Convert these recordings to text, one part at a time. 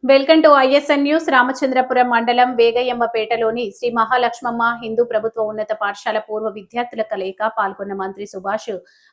Welcome to ఐఎస్ఎన్ news. Ramachandrapuram మండలం వేగయ్యమ్మపేటలోని శ్రీ మహాలక్ష్మమ్మ హిందూ ప్రభుత్వ ఉన్నత పాఠశాల పూర్వ విద్యార్థుల కలయిక పాల్గొన్న మంత్రి సుభాష్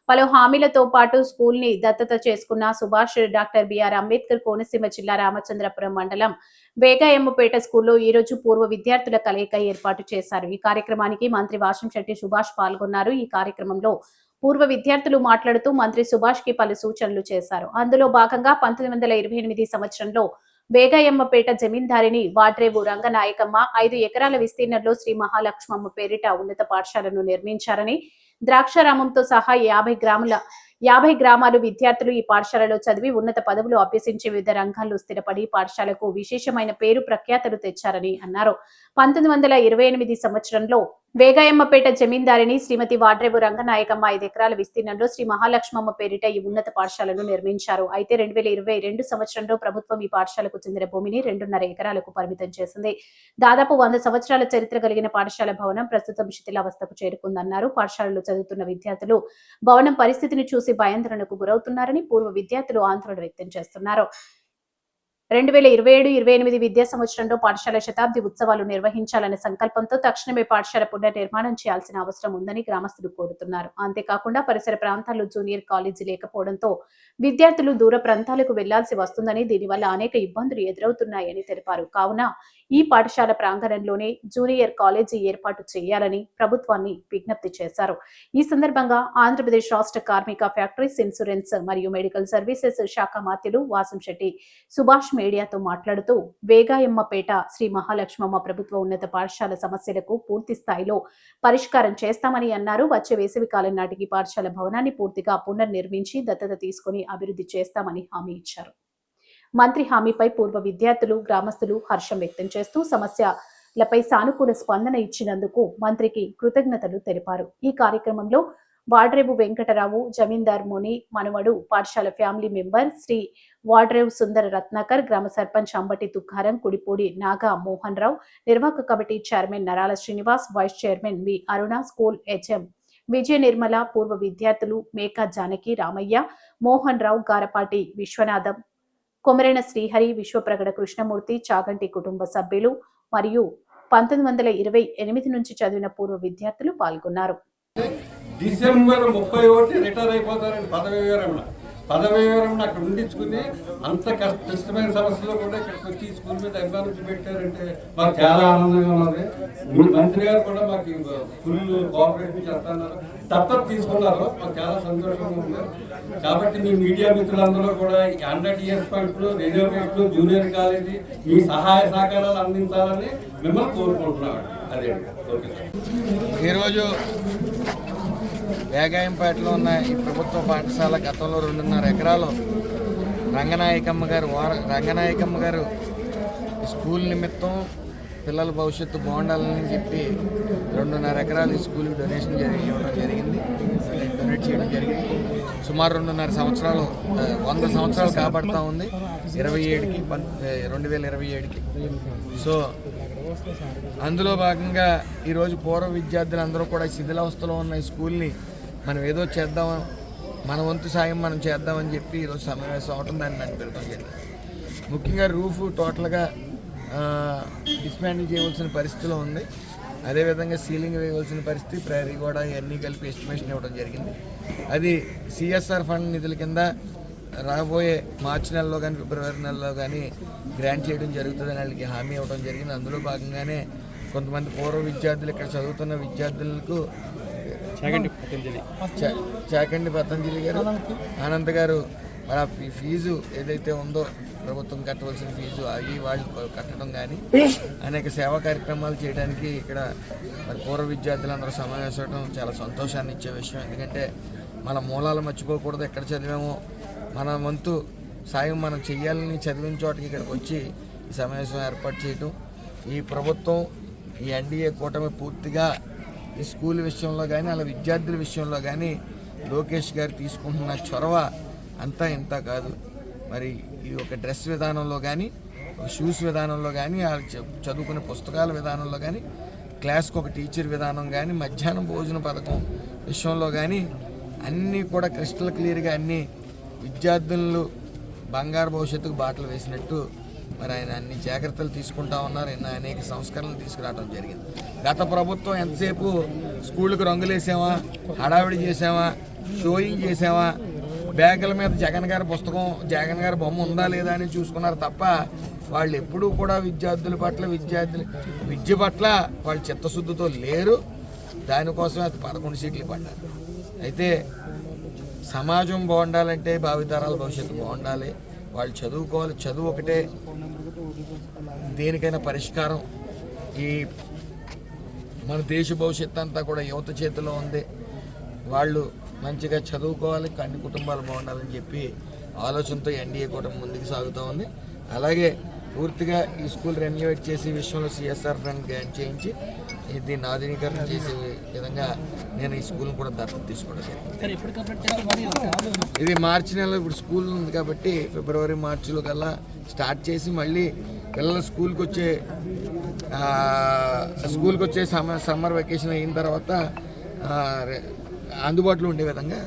పలు హామీలతో పాటు స్కూల్ ని దత్తత చేసుకున్న సుభాష్ డాక్టర్ బిఆర్ అంబేద్కర్ కోనసీమ జిల్లా రామచంద్రపురం మండలం వేగయ్యమ్మపేట స్కూల్లో ఈ రోజు పూర్వ విద్యార్థుల కలయిక ఏర్పాటు చేశారు. ఈ కార్యక్రమానికి మంత్రి వాషంశెట్టి సుభాష్ పాల్గొన్నారు. ఈ కార్యక్రమంలో పూర్వ విద్యార్థులు మాట్లాడుతూ మంత్రి సుభాష్ కి పలు సూచనలు చేశారు. అందులో భాగంగా 1928 సంవత్సరంలో వేగయ్యమ్మపేట జమీందారిని వాడ్రేవు రంగనాయకమ్మ 5 ఎకరాల విస్తీర్ణంలో శ్రీ మహాలక్ష్మమ్మ పేరిట ఉన్నత పాఠశాలను నిర్మించారని, ద్రాక్షారామంతో సహా 50 గ్రామాలు విద్యార్థులు ఈ పాఠశాలలో చదివి ఉన్నత పదవులు అభ్యసించి వివిధ రంగాల్లో స్థిరపడి పాఠశాలకు విశేషమైన పేరు ప్రఖ్యాతలు తెచ్చారని అన్నారు. 1928 సంవత్సరంలో వేగయ్యమ్మపేట జమీందారిని శ్రీమతి వాడ్రేవు రంగనాయకమ్మ 5 ఎకరాల విస్తీర్ణంలో శ్రీ మహాలక్ష్మమ్మ పేరిట ఈ ఉన్నత పాఠశాలను నిర్మించారు. అయితే 2022 సంవత్సరంలో ప్రభుత్వం ఈ పాఠశాలకు చెందిన భూమిని 2.5 ఎకరాలకు పరిమితం చేసింది. దాదాపు 100 సంవత్సరాల చరిత్ర కలిగిన పాఠశాల భవనం ప్రస్తుతం శిథిలావస్థకు చేరుకుందన్నారు. పాఠశాలలో చదువుతున్న విద్యార్థులు భవనం పరిస్థితిని చూసి భయాందోళనకు గురవుతున్నారని పూర్వ విద్యార్థులు ఆందోళన వ్యక్తం చేస్తున్నారు. 2027-28 విద్యా సంవత్సరంలో పాఠశాల శతాబ్ది ఉత్సవాలు నిర్వహించాలనే సంకల్పంతో తక్షణమే పాఠశాల పునర్నిర్మాణం చేయాల్సిన అవసరం ఉందని గ్రామస్తులు కోరుతున్నారు. అంతేకాకుండా పరిసర ప్రాంతాల్లో జూనియర్ కాలేజీ లేకపోవడంతో విద్యార్థులు దూర ప్రాంతాలకు వెళ్లాల్సి వస్తుందని, దీనివల్ల అనేక ఇబ్బందులు ఎదురవుతున్నాయని తెలిపారు. కావున ఈ పాఠశాల ప్రాంగణంలోనే జూనియర్ కాలేజీ ఏర్పాటు చేయాలని ప్రభుత్వాన్ని విజ్ఞప్తి చేశారు. ఈ సందర్భంగా ఆంధ్రప్రదేశ్ రాష్ట్ర కార్మిక, ఫ్యాక్టరీస్, ఇన్సూరెన్స్ మరియు మెడికల్ సర్వీసెస్ శాఖ మంత్రులు వాసంశెట్టి సుభాష్ మీడియాతో మాట్లాడుతూ వేగాయమ్మపేట శ్రీ మహాలక్ష్మమ్మ ప్రభుత్వ ఉన్నత పాఠశాల సమస్యలకు పూర్తి స్థాయిలో పరిష్కారం చేస్తామని అన్నారు. వచ్చే వేసవి కాలం నాటికి పాఠశాల భవనాన్ని పూర్తిగా పునర్నిర్మించి దత్తత తీసుకుని అభివృద్ధి చేస్తామని హామీ ఇచ్చారు. మంత్రి హామీపై పూర్వ విద్యార్థులు, గ్రామస్తులు హర్షం వ్యక్తం చేస్తూ సమస్యలపై సానుకూల స్పందన ఇచ్చినందుకు మంత్రికి కృతజ్ఞతలు తెలిపారు. ఈ కార్యక్రమంలో వాడ్రేవు వెంకటరావు, జమీందార్ ముని మనవడు, పాఠశాల ఫ్యామిలీ మెంబర్ శ్రీ వాడ్రేవు సుందర రత్నాకర్, గ్రామ సర్పంచ్ అంబటి తుకారం, కుడిపూడి నాగా మోహన్ రావు, నిర్వాహక కమిటీ చైర్మన్ నరాల శ్రీనివాస్, వైస్ చైర్మన్ వి అరుణ, స్కూల్ హెచ్ఎం విజయ నిర్మల, పూర్వ విద్యార్థులు మేకా జానకి, రామయ్య, మోహన్ రావు, గారపాటి విశ్వనాథం, కొమరేణ శ్రీహరి, విశ్వప్రగడ కృష్ణమూర్తి, చాగంటి కుటుంబ సభ్యులు మరియు 1928 నుంచి చదివిన పూర్వ విద్యార్థులు పాల్గొన్నారు. డిసెంబర్ 31 రిటైర్ అయిపోతారండి. పదవి వివరణ అక్కడ ఉండించుకుని అంత క్లిష్టమైన సమస్యలో కూడా ఇక్కడికి వచ్చి స్కూల్ మీద అభిమానం చూపెట్టారంటే మాకు చాలా ఆనందంగా ఉన్నది. మంత్రి గారు కూడా మాకు ఫుల్ కోఆపరేషన్ చేస్తున్నారు, దత్తత తీసుకున్నారు. మాకు చాలా సంతోషంగా ఉంది. కాబట్టి మీ మీడియా మిత్రులందరూ కూడా 100 ఇయర్స్ పాయింట్లు, రిజర్వేషన్లు, జూనియర్ కాలేజీ మీ సహాయ సహకారాలు అందించాలని మిమ్మల్ని కోరుకుంటున్నాం. అదే ఓకే. ఈరోజు వేగాయంపేటలో ఉన్న ఈ ప్రభుత్వ పాఠశాల గతంలో 2.5 ఎకరాలు రంగనాయకమ్మ గారు స్కూల్ నిమిత్తం పిల్లల భవిష్యత్తు బాగుండాలని చెప్పి 2.5 ఎకరాలు ఈ స్కూల్కి డొనేట్ చేయడం జరిగింది. సుమారు 2.5 సంవత్సరాలు 100 సంవత్సరాలు కాబడతా ఉంది 2027కి. సో అందులో భాగంగా ఈరోజు పూర్వ విద్యార్థులందరూ కూడా శిథిలావస్థలో ఉన్న ఈ స్కూల్ని మనం ఏదో చేద్దాం, మన వంతు సాయం మనం చేద్దామని చెప్పి ఈరోజు సమావేశం అవటం, దాన్ని నాకు పెట్టడం జరిగింది. ముఖ్యంగా రూఫ్ టోటల్గా డిస్మాండిల్ చేయవలసిన పరిస్థితిలో ఉంది. అదేవిధంగా సీలింగ్ వేయవలసిన పరిస్థితి, ప్రహరీ కూడా ఇవన్నీ కలిపి ఎస్టిమేషన్ ఇవ్వడం జరిగింది. అది సిఎస్ఆర్ ఫండ్ నిధుల కింద రాబోయే మార్చి నెలలో కానీ ఫిబ్రవరి నెలలో కానీ గ్రాంట్ చేయడం జరుగుతుందని వాళ్ళకి హామీ ఇవ్వడం జరిగింది. అందులో భాగంగానే కొంతమంది పూర్వ విద్యార్థులు, ఇక్కడ చదువుతున్న విద్యార్థులకు చాకండి పతంజలి గారు, ఆనంద్ గారు మరి ఆ ఫీజు ఏదైతే ఉందో ప్రభుత్వం కట్టవలసిన ఫీజు అవి వాళ్ళు కట్టడం కానీ అనేక సేవా కార్యక్రమాలు చేయడానికి ఇక్కడ మరి పూర్వ విద్యార్థులందరూ సమావేశం చాలా సంతోషాన్ని ఇచ్చే విషయం. ఎందుకంటే మన మూలాలు మర్చిపోకూడదు. ఎక్కడ చదివామో మన వంతు సాయం మనం చెయ్యాలని చదివిన చోటకి ఇక్కడికి వచ్చి ఈ సమావేశం ఏర్పాటు చేయటం, ఈ ప్రభుత్వం, ఈ ఎన్డీఏ కూటమి పూర్తిగా ఈ స్కూల్ విషయంలో కానీ అలా విద్యార్థుల విషయంలో కానీ లోకేష్ గారు తీసుకుంటున్న చొరవ అంతా ఇంత కాదు. మరి ఈ ఒక డ్రెస్ విధానంలో కానీ, ఒక షూస్ విధానంలో కానీ, చదువుకునే పుస్తకాల విధానంలో కానీ, క్లాస్కి ఒక టీచర్ విధానం కానీ, మధ్యాహ్నం భోజన పథకం విషయంలో కానీ అన్నీ కూడా క్రిస్టల్ క్లియర్గా అన్నీ విద్యార్థులు బంగారు భవిష్యత్తుకు బాటలు వేసినట్టు మరి ఆయన అన్ని జాగ్రత్తలు తీసుకుంటా ఉన్నారు. అనేక సంస్కరణలు తీసుకురావడం జరిగింది. గత ప్రభుత్వం ఎంతసేపు స్కూళ్ళకు రంగులేసామా, హడావిడి చేసామా, షోయింగ్ చేసామా, బ్యాగుల మీద జగన్ గారి పుస్తకం, జగన్ గారి బొమ్మ ఉందా లేదా అని చూసుకున్నారు తప్ప వాళ్ళు ఎప్పుడూ కూడా విద్య పట్ల వాళ్ళు చిత్తశుద్ధితో లేరు. దానికోసమే అది 11 సీట్లు పడ్డారు. అయితే సమాజం బాగుండాలంటే భావితరాల భవిష్యత్తు బాగుండాలి. వాళ్ళు చదువుకోవాలి. చదువు ఒకటే దేనికైనా పరిష్కారం. ఈ మన దేశ భవిష్యత్తు అంతా కూడా యువత చేతిలో ఉంది. వాళ్ళు మంచిగా చదువుకోవాలి, అన్ని కుటుంబాలు బాగుండాలని చెప్పి ఆలోచనతో ఎన్డీఏ కూడా ముందుకు సాగుతూ ఉంది. అలాగే పూర్తిగా ఈ స్కూల్ రెన్యువేట్ చేసి విషయంలో సిఎస్ఆర్ ఫండ్ గ్రాంట్ చేయించి దీన్ని ఆధునీకరణ చేసే విధంగా నేను ఈ స్కూల్ని కూడా దత్తత తీసుకోవడం జరిగింది. ఇది మార్చి నెలలో ఇప్పుడు స్కూల్ ఉంది కాబట్టి ఫిబ్రవరి మార్చిలో కల్లా స్టార్ట్ చేసి మళ్ళీ పిల్లలు స్కూల్కి వచ్చే సమ్మర్ వెకేషన్ అయిన తర్వాత అందుబాటులో ఉండే విధంగా